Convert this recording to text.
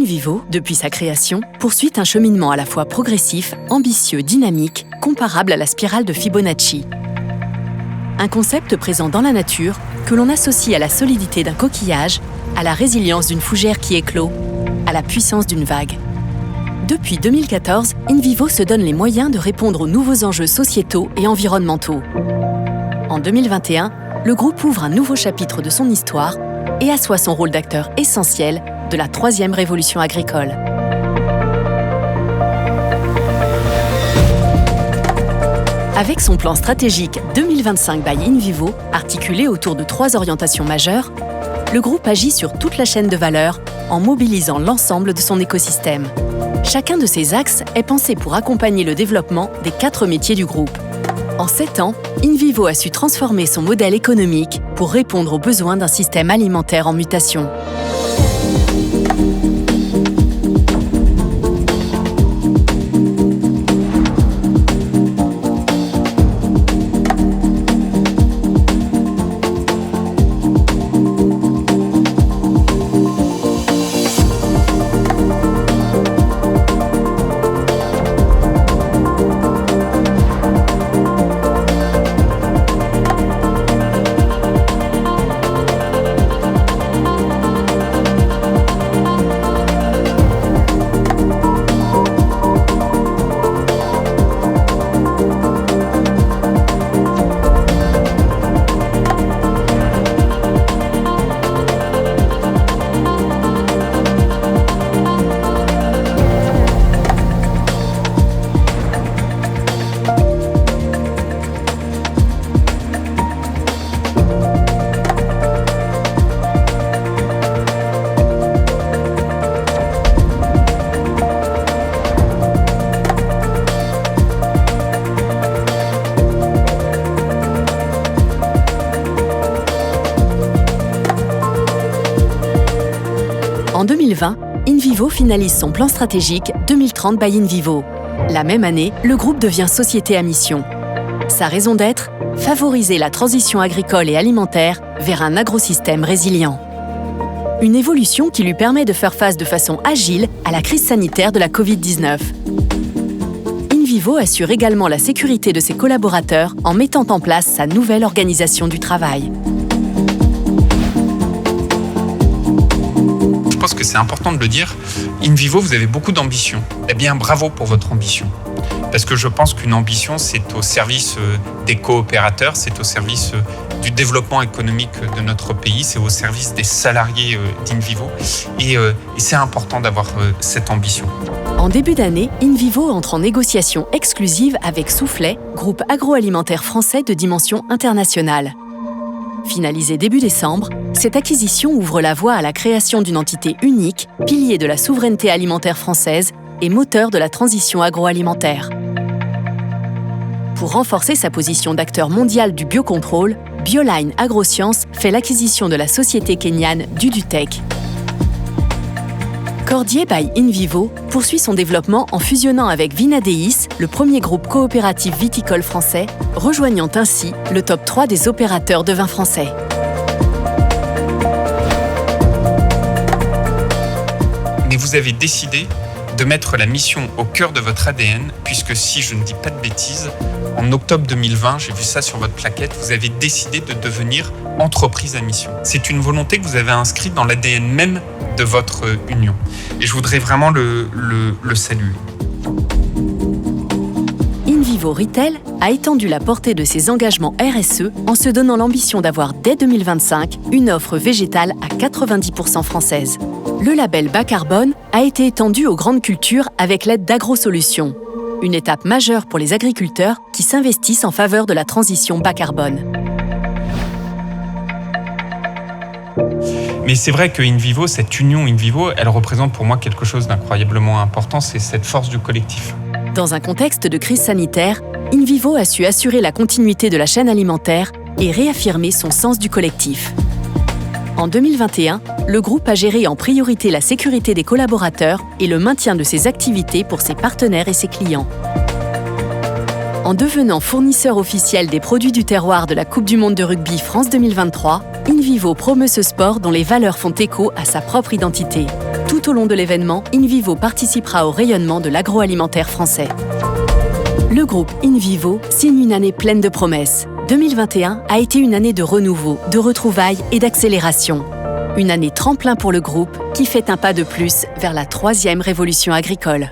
InVivo, depuis sa création, poursuit un cheminement à la fois progressif, ambitieux, dynamique, comparable à la spirale de Fibonacci. Un concept présent dans la nature que l'on associe à la solidité d'un coquillage, à la résilience d'une fougère qui éclot, à la puissance d'une vague. Depuis 2014, InVivo se donne les moyens de répondre aux nouveaux enjeux sociétaux et environnementaux. En 2021, le groupe ouvre un nouveau chapitre de son histoire et assoit son rôle d'acteur essentiel de la troisième révolution agricole. Avec son plan stratégique 2025 by InVivo, articulé autour de 3 orientations majeures, le groupe agit sur toute la chaîne de valeur en mobilisant l'ensemble de son écosystème. Chacun de ces axes est pensé pour accompagner le développement des 4 métiers du groupe. En 7 ans, InVivo a su transformer son modèle économique pour répondre aux besoins d'un système alimentaire en mutation. En 2020, InVivo finalise son plan stratégique 2030 by InVivo. La même année, le groupe devient société à mission. Sa raison d'être ? Favoriser la transition agricole et alimentaire vers un agrosystème résilient. Une évolution qui lui permet de faire face de façon agile à la crise sanitaire de la Covid-19. InVivo assure également la sécurité de ses collaborateurs en mettant en place sa nouvelle organisation du travail. Je pense que c'est important de le dire. InVivo, vous avez beaucoup d'ambition. Eh bien, bravo pour votre ambition. Parce que je pense qu'une ambition, c'est au service des coopérateurs, c'est au service du développement économique de notre pays, c'est au service des salariés d'InVivo. Et c'est important d'avoir cette ambition. En début d'année, InVivo entre en négociation exclusive avec Soufflet, groupe agroalimentaire français de dimension internationale. Finalisée début décembre, cette acquisition ouvre la voie à la création d'une entité unique, pilier de la souveraineté alimentaire française et moteur de la transition agroalimentaire. Pour renforcer sa position d'acteur mondial du biocontrôle, Bioline Agrosciences fait l'acquisition de la société kenyane Dudutech. Cordier by InVivo poursuit son développement en fusionnant avec Vinadeis, le premier groupe coopératif viticole français, rejoignant ainsi le top 3 des opérateurs de vins français. Mais vous avez décidé de mettre la mission au cœur de votre ADN, puisque si je ne dis pas de bêtises, en octobre 2020, j'ai vu ça sur votre plaquette, vous avez décidé de devenir entreprise à mission. C'est une volonté que vous avez inscrite dans l'ADN même de votre union. Et je voudrais vraiment le saluer. InVivo Retail a étendu la portée de ses engagements RSE en se donnant l'ambition d'avoir dès 2025 une offre végétale à 90% française. Le label bas carbone a été étendu aux grandes cultures avec l'aide d'AgroSolutions, une étape majeure pour les agriculteurs qui s'investissent en faveur de la transition bas carbone. Mais c'est vrai que InVivo, cette union InVivo, elle représente pour moi quelque chose d'incroyablement important, c'est cette force du collectif. Dans un contexte de crise sanitaire, InVivo a su assurer la continuité de la chaîne alimentaire et réaffirmer son sens du collectif. En 2021, le groupe a géré en priorité la sécurité des collaborateurs et le maintien de ses activités pour ses partenaires et ses clients. En devenant fournisseur officiel des produits du terroir de la Coupe du Monde de rugby France 2023, InVivo promeut ce sport dont les valeurs font écho à sa propre identité. Tout au long de l'événement, InVivo participera au rayonnement de l'agroalimentaire français. Le groupe InVivo signe une année pleine de promesses. 2021 a été une année de renouveau, de retrouvailles et d'accélération. Une année tremplin pour le groupe qui fait un pas de plus vers la 3e révolution agricole.